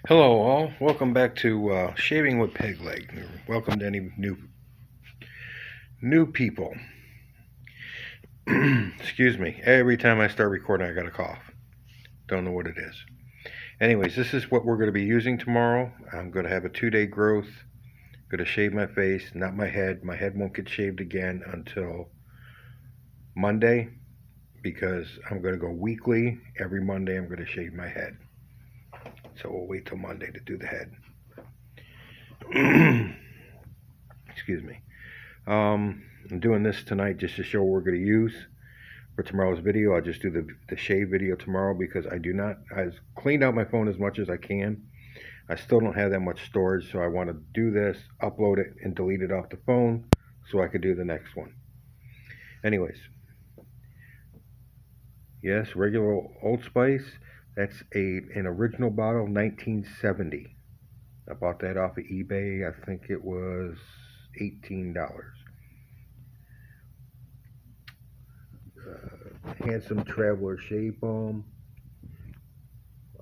Hello all, welcome back to Shaving with Peg Leg. Welcome to any new people. Excuse me, every time I start recording I got a cough. Don't know what it is. Anyways, this is what we're going to be using tomorrow. I'm going to have a 2-day growth. I'm going to shave my face, not my head. My head won't get shaved again until Monday because I'm going to go weekly. Every Monday I'm going to shave my head. So we'll wait till Monday to do the head. Excuse me. I'm doing this tonight just to show what we're going to use for tomorrow's video. I'll just do the shave video tomorrow because I've cleaned out my phone as much as I can. I still don't have that much storage, so I want to do this, upload it, and delete it off the phone so I could do the next one. Anyways, yes, regular Old Spice. That's an original bottle, 1970. I bought that off of eBay. I think it was $18. Handsome Traveler Shave Balm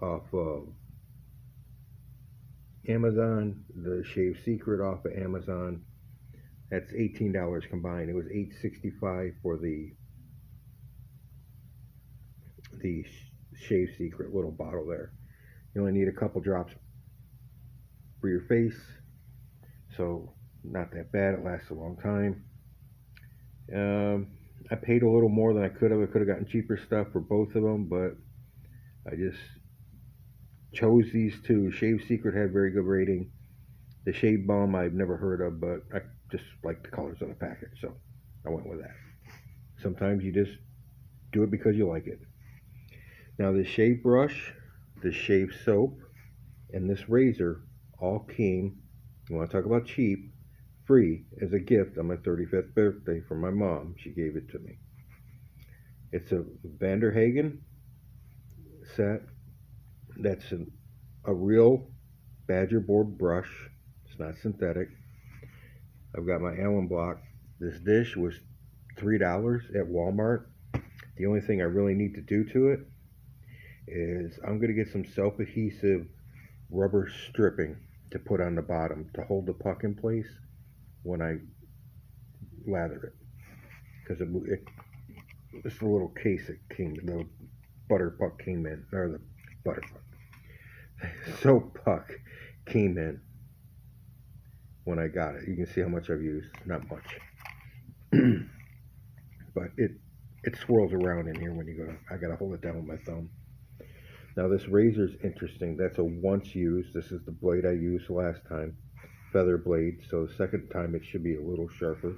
off of Amazon. The Shave Secret off of Amazon. That's $18 combined. It was $8.65 for the Shave Secret little bottle there. You only need a couple drops for your face, so not that bad. It lasts a long time. I paid a little more than I could have. I could have gotten cheaper stuff for both of them, but I just chose these two. Shave Secret had very good rating. The Shave Balm I've never heard of, but I just like the colors on the package, so I went with that. Sometimes you just do it because you like it. Now the shave brush, the shave soap, and this razor all came, you want to talk about cheap, free as a gift on my 35th birthday from my mom. She gave it to me. It's a Vanderhagen set. That's a real badger board brush. It's not synthetic. I've got my alum block. This dish was $3 at Walmart. The only thing I really need to do to it is I'm going to get some self-adhesive rubber stripping to put on the bottom to hold the puck in place when I lather it. Because it's the little case it came, the butter puck came in, or the butter puck. Soap puck came in when I got it. You can see how much I've used. Not much. But it swirls around in here when you go. I gotta hold it down with my thumb. Now this razor's interesting. That's a once used. This is the blade I used last time. Feather blade. So the second time it should be a little sharper.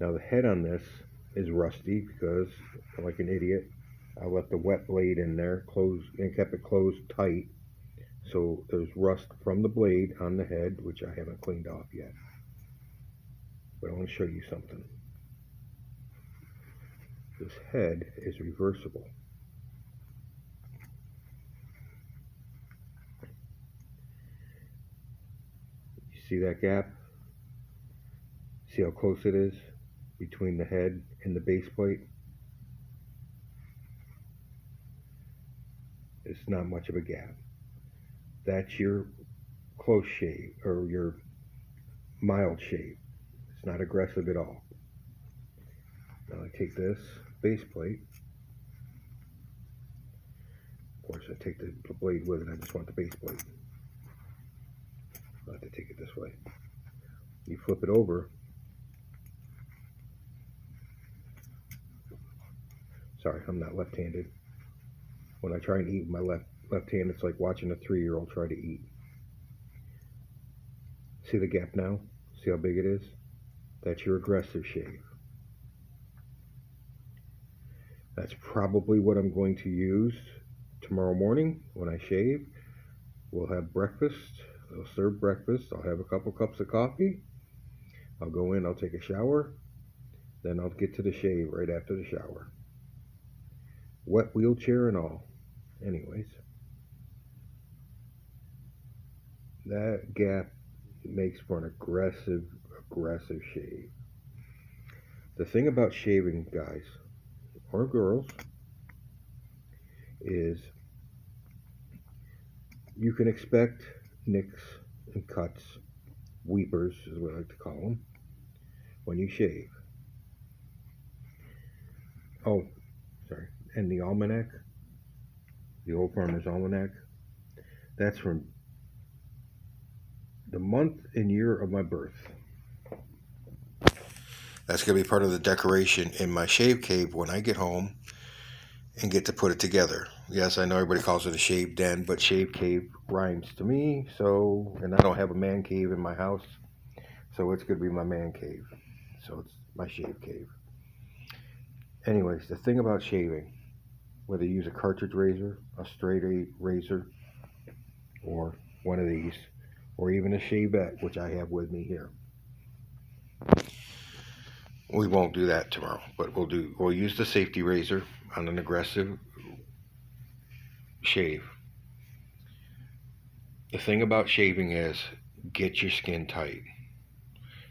Now the head on this is rusty because, like an idiot, I left the wet blade in there, closed, and kept it closed tight. So there's rust from the blade on the head, which I haven't cleaned off yet. But I want to show you something. This head is reversible. You see that gap? See how close it is between the head and the base plate? It's not much of a gap. That's your close shave, or your mild shave. It's not aggressive at all. Now I take this base plate. Of course, I take the blade with it. I just want the base plate. I'll have to take it this way. You flip it over. Sorry, I'm not left-handed. When I try and eat with my left hand, it's like watching a 3-year-old try to eat. See the gap now? See how big it is? That's your aggressive shave. That's probably what I'm going to use tomorrow morning when I shave. We'll have breakfast. They'll serve breakfast. I'll have a couple cups of coffee. I'll go in, I'll take a shower. Then I'll get to the shave right after the shower. Wet wheelchair and all. Anyways. That gap makes for an aggressive shave. The thing about shaving, guys, or girls, is you can expect nicks and cuts, weepers is what I like to call them, when you shave. Oh, sorry. And the almanac, the Old Farmer's Almanac, that's from the month and year of my birth. That's going to be part of the decoration in my shave cave when I get home and get to put it together. Yes, I know everybody calls it a shave den, but shave cave rhymes to me. So, and I don't have a man cave in my house, so it's going to be my man cave. So it's my shave cave. Anyways, the thing about shaving, whether you use a cartridge razor, a straight razor, or one of these, or even a shavette, which I have with me here. We won't do that tomorrow, but we'll use the safety razor on an aggressive shave. The thing about shaving is get your skin tight.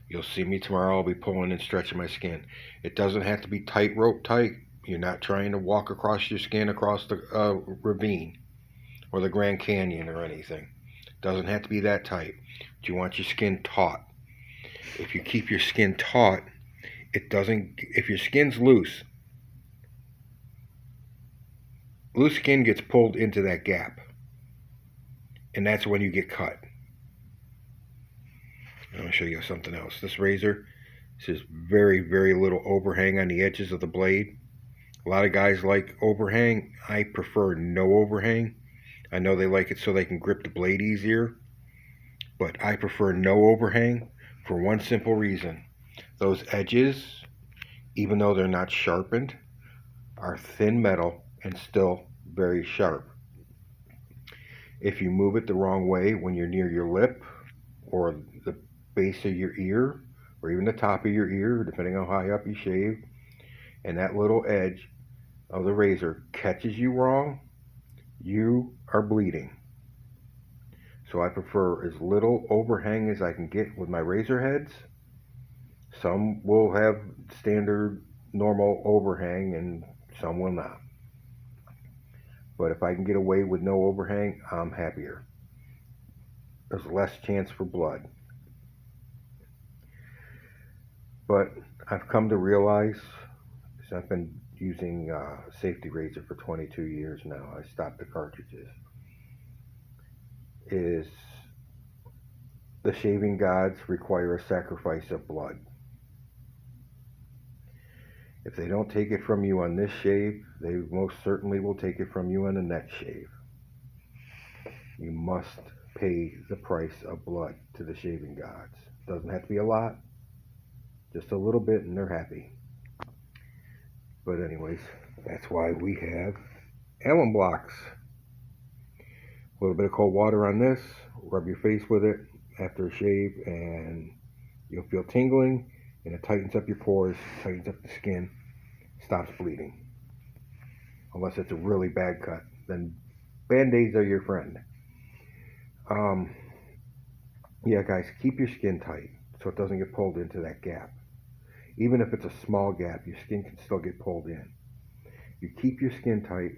You'll see me tomorrow. I'll be pulling and stretching my skin. It doesn't have to be tightrope tight. You're not trying to walk across your skin across the ravine or the Grand Canyon or anything. It doesn't have to be that tight. But you want your skin taut. If you keep your skin taut, it doesn't. If your skin's loose skin gets pulled into that gap, and that's when you get cut. I'm going to show you something else. This razor, this is very, very little overhang on the edges of the blade. A lot of guys like overhang. I prefer no overhang. I know they like it so they can grip the blade easier, but I prefer no overhang for one simple reason. Those edges, even though they're not sharpened, are thin metal and still very sharp. If you move it the wrong way when you're near your lip or the base of your ear or even the top of your ear, depending on how high up you shave, and that little edge of the razor catches you wrong, you are bleeding. So I prefer as little overhang as I can get with my razor heads. Some will have standard normal overhang and some will not. But if I can get away with no overhang, I'm happier. There's less chance for blood. But I've come to realize, since I've been using safety razor for 22 years now, I stopped the cartridges, is the shaving gods require a sacrifice of blood. If they don't take it from you on this shave, they most certainly will take it from you on the next shave. You must pay the price of blood to the shaving gods. Doesn't have to be a lot, just a little bit and they're happy. But anyways, that's why we have alum blocks. A little bit of cold water on this, rub your face with it after a shave and you'll feel tingling and it tightens up your pores, tightens up the skin, stops bleeding. Unless it's a really bad cut, then Band-Aids are your friend. Yeah guys, keep your skin tight so it doesn't get pulled into that gap. Even if it's a small gap, your skin can still get pulled in. You keep your skin tight,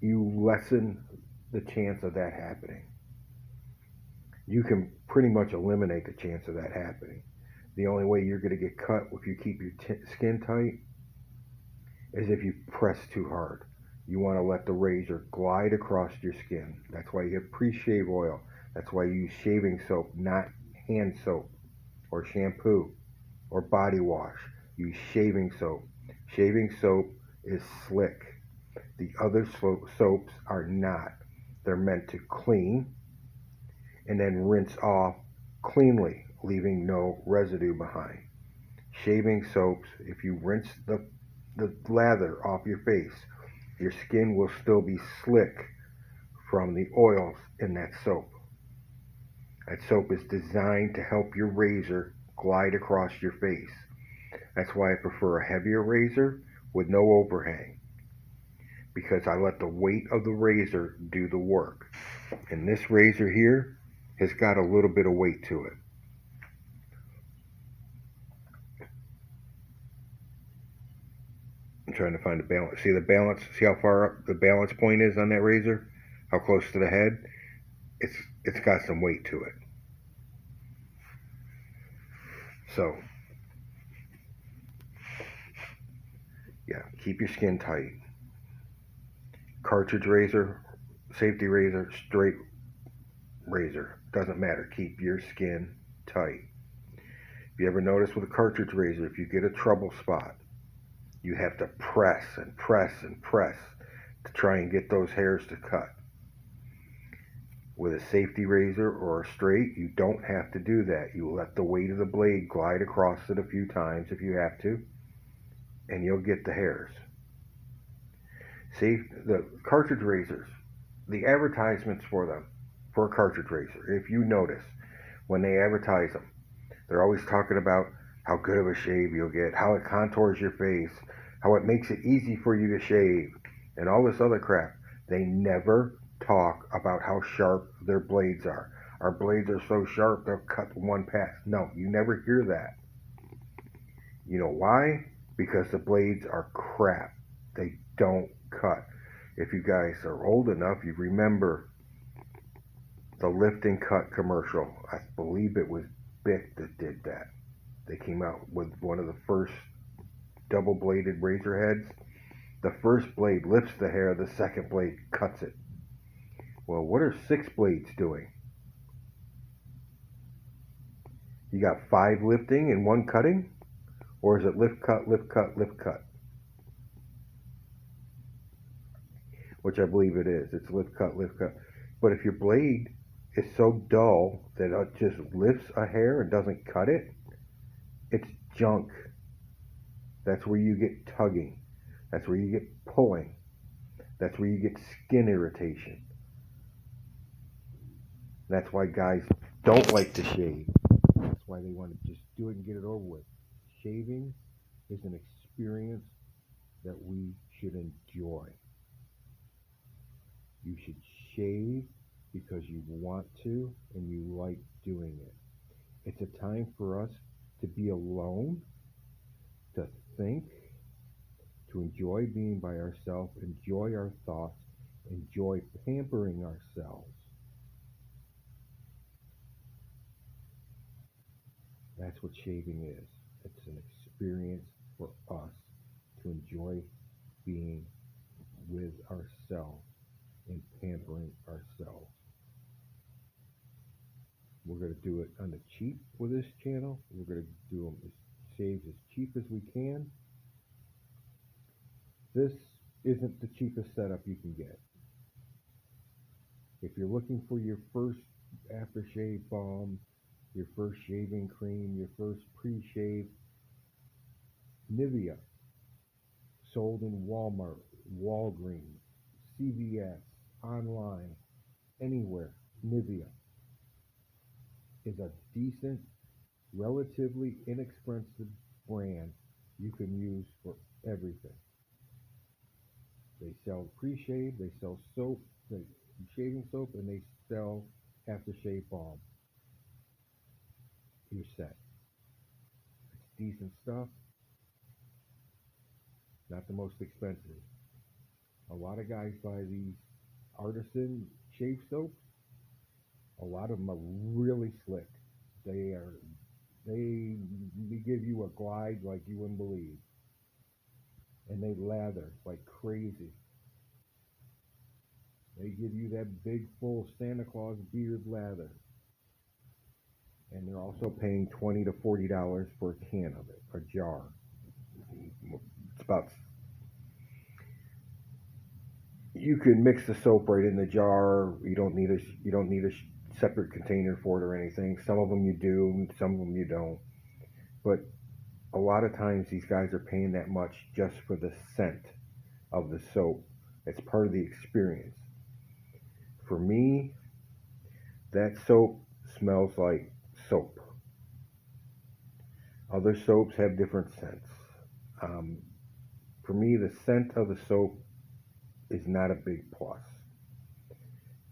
you lessen the chance of that happening. You can pretty much eliminate the chance of that happening. The only way you're going to get cut if you keep your skin tight is if you press too hard. You want to let the razor glide across your skin. That's why you have pre-shave oil. That's why you use shaving soap, not hand soap or shampoo or body wash. Use shaving soap. Shaving soap is slick. The other soaps are not. They're meant to clean and then rinse off cleanly, leaving no residue behind. Shaving soaps, if you rinse the lather off your face, your skin will still be slick from the oils in that soap. That soap is designed to help your razor glide across your face. That's why I prefer a heavier razor with no overhang, because I let the weight of the razor do the work. And this razor here has got a little bit of weight to it. I'm trying to find the balance. See the balance? See how far up the balance point is on that razor? how close to the head, it's it's got some weight to it. So yeah, keep your skin tight. Cartridge razor, safety razor, straight razor, doesn't matter. Keep your skin tight. If you ever notice with a cartridge razor, if you get a trouble spot, you have to press and press and press to try and get those hairs to cut. With a safety razor or a straight, you don't have to do that. You let the weight of the blade glide across it a few times if you have to, and you'll get the hairs. See, the cartridge razors, the advertisements for them, for a cartridge razor, if you notice, when they advertise them, they're always talking about how good of a shave you'll get, how it contours your face, how it makes it easy for you to shave, and all this other crap. They never talk about how sharp their blades are. Our blades are so sharp they'll cut one pass. No, you never hear that. You know why? Because the blades are crap. They don't cut. If you guys are old enough, you remember the lift and cut commercial. I believe it was Bic that did that. They came out with one of the first double bladed razor heads. The first blade lifts the hair, the second blade cuts it. Well, what are 6 blades doing? You got 5 lifting and 1 cutting? Or is it lift, cut, lift, cut, lift, cut? Which I believe it is. It's lift, cut, lift, cut. But if your blade is so dull that it just lifts a hair and doesn't cut it, it's junk. That's where you get tugging. That's where you get pulling. That's where you get skin irritation. That's why guys don't like to shave. That's why they want to just do it and get it over with. Shaving is an experience that we should enjoy. You should shave because you want to and you like doing it. It's a time for us to be alone, to think, to enjoy being by ourselves, enjoy our thoughts, enjoy pampering ourselves. That's what shaving is. It's an experience for us to enjoy being with ourselves and pampering ourselves. We're going to do it on the cheap with this channel. We're going to do them shaves as cheap as we can. This isn't the cheapest setup you can get. If you're looking for your first aftershave balm, your first shaving cream, your first pre-shave, Nivea, sold in Walmart, Walgreens, CVS, online, anywhere, Nivea is a decent, relatively inexpensive brand you can use for everything. They sell pre-shave, they sell soap, shaving soap, and they sell aftershave balm. You're set. It's decent stuff, not the most expensive. A lot of guys buy these artisan shave soaps. A lot of them are really slick. They give you a glide like you wouldn't believe, and they lather like crazy. They give you that big full Santa Claus beard lather, and they're also paying $20 to $40 for a can of it, a jar. It's about. You can mix the soap right in the jar. You don't need a separate container for it or anything. Some of them you do, some of them you don't. But a lot of times these guys are paying that much just for the scent of the soap. It's part of the experience. For me, that soap smells like soap. Other soaps have different scents. Um, for me, the scent of the soap is not a big plus.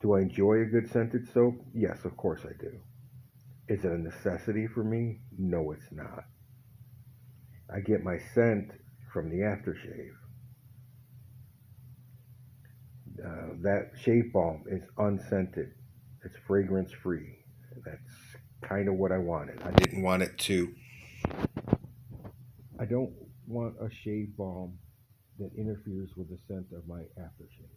Do I enjoy a good scented soap? Yes, of course I do. Is it a necessity for me? No, it's not. I get my scent from the aftershave. That shave balm is unscented. It's fragrance free. That's kind of what I wanted. I didn't want it to. I don't want a shave balm that interferes with the scent of my aftershave.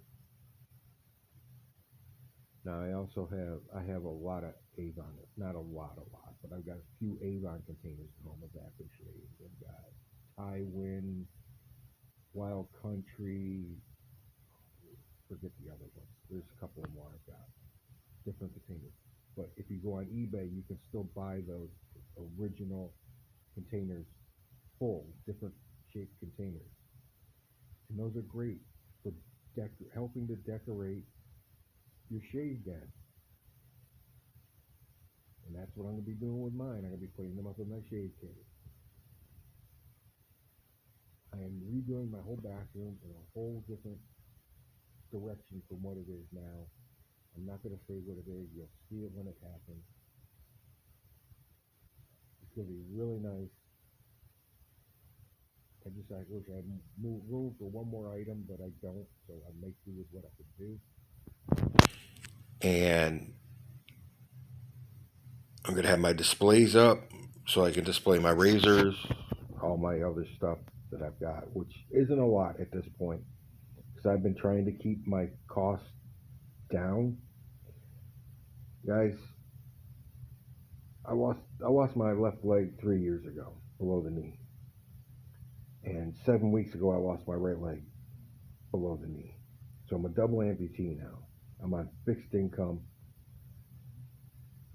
Now I have a lot of Avon, not a lot, but I've got a few Avon containers at home of aftershaves. I've got Tywin, Wild Country, forget the other ones. There's a couple of more I've got, different containers. But if you go on eBay, you can still buy those original containers full, different shaped containers. And those are great for helping to decorate your shave den. And that's what I'm going to be doing with mine. I'm going to be putting them up in my shave cave. I am redoing my whole bathroom in a whole different direction from what it is now. I'm not going to say what it is. You'll see it when it happens. It's going to be really nice. I wish I had room for one more item, but I don't. So I make do with what I can do. And I'm going to have my displays up so I can display my razors, all my other stuff that I've got, which isn't a lot at this point because I've been trying to keep my costs down. Guys, I lost my left leg 3 years ago below the knee. And 7 weeks ago I lost my right leg below the knee. So I'm a double amputee now. I'm on fixed income.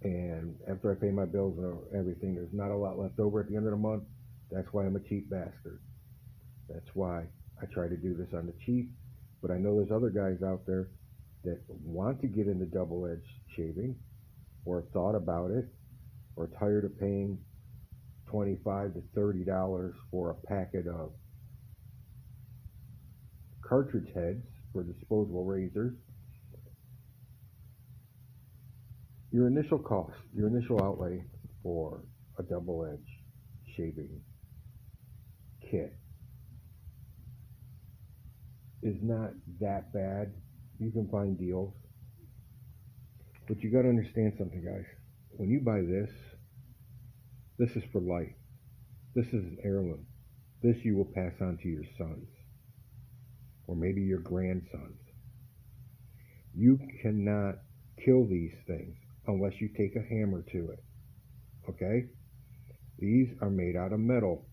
And after I pay my bills and everything, there's not a lot left over at the end of the month. That's why I'm a cheap bastard. That's why I try to do this on the cheap. But I know there's other guys out there that want to get into double edge shaving or have thought about it or tired of paying $25 to $30 for a packet of cartridge heads for disposable razors. Your initial cost, your initial outlay for a double edge shaving kit is not that bad. You can find deals. But you got to understand something, guys. When you buy this is for life. This is an heirloom. This you will pass on to your sons or maybe your grandsons. You cannot kill these things unless you take a hammer to it. Okay? These are made out of metal.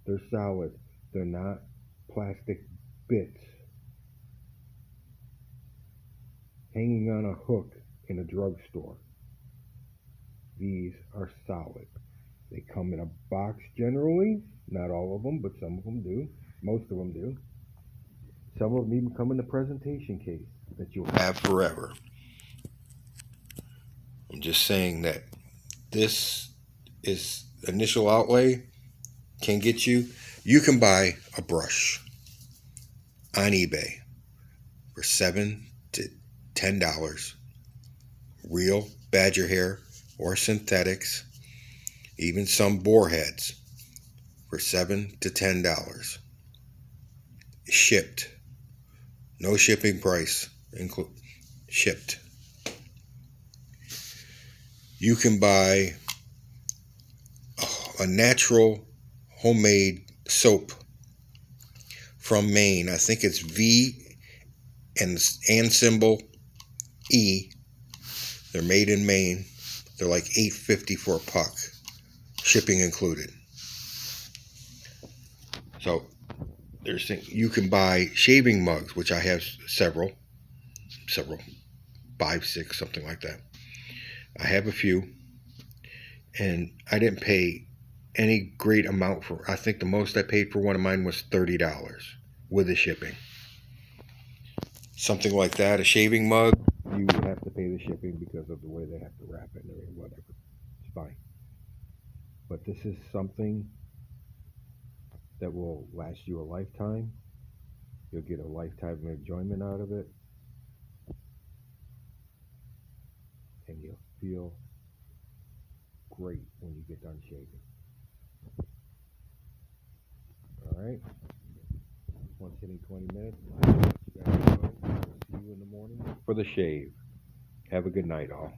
They're solid. They're not plastic bits hanging on a hook in a drugstore. These are solid. They come in a box generally. Not all of them, but some of them do. Most of them do. Some of them even come in the presentation case that you'll have forever. I'm just saying that this is initial outlay can get you. You can buy a brush on eBay for $7 to $10. Real badger hair or synthetics, even some boar heads for $7 to $10. Shipped. No shipping price shipped. You can buy a natural homemade soap from Maine. I think it's V and symbol E. They're made in Maine. They're like $8.50 for a puck, shipping included. So there's things you can buy shaving mugs, which I have several, 5, 6, something like that. I have a few, and I didn't pay any great amount for. I think the most I paid for one of mine was $30 with the shipping. Something like that, a shaving mug, you have to pay the shipping because of the way they have to wrap it or whatever. It's fine. But this is something that will last you a lifetime. You'll get a lifetime of enjoyment out of it. And you'll feel great when you get done shaving. Alright? This one's hitting 20 minutes. You guys know. See you in for the shave. Have a good night, all.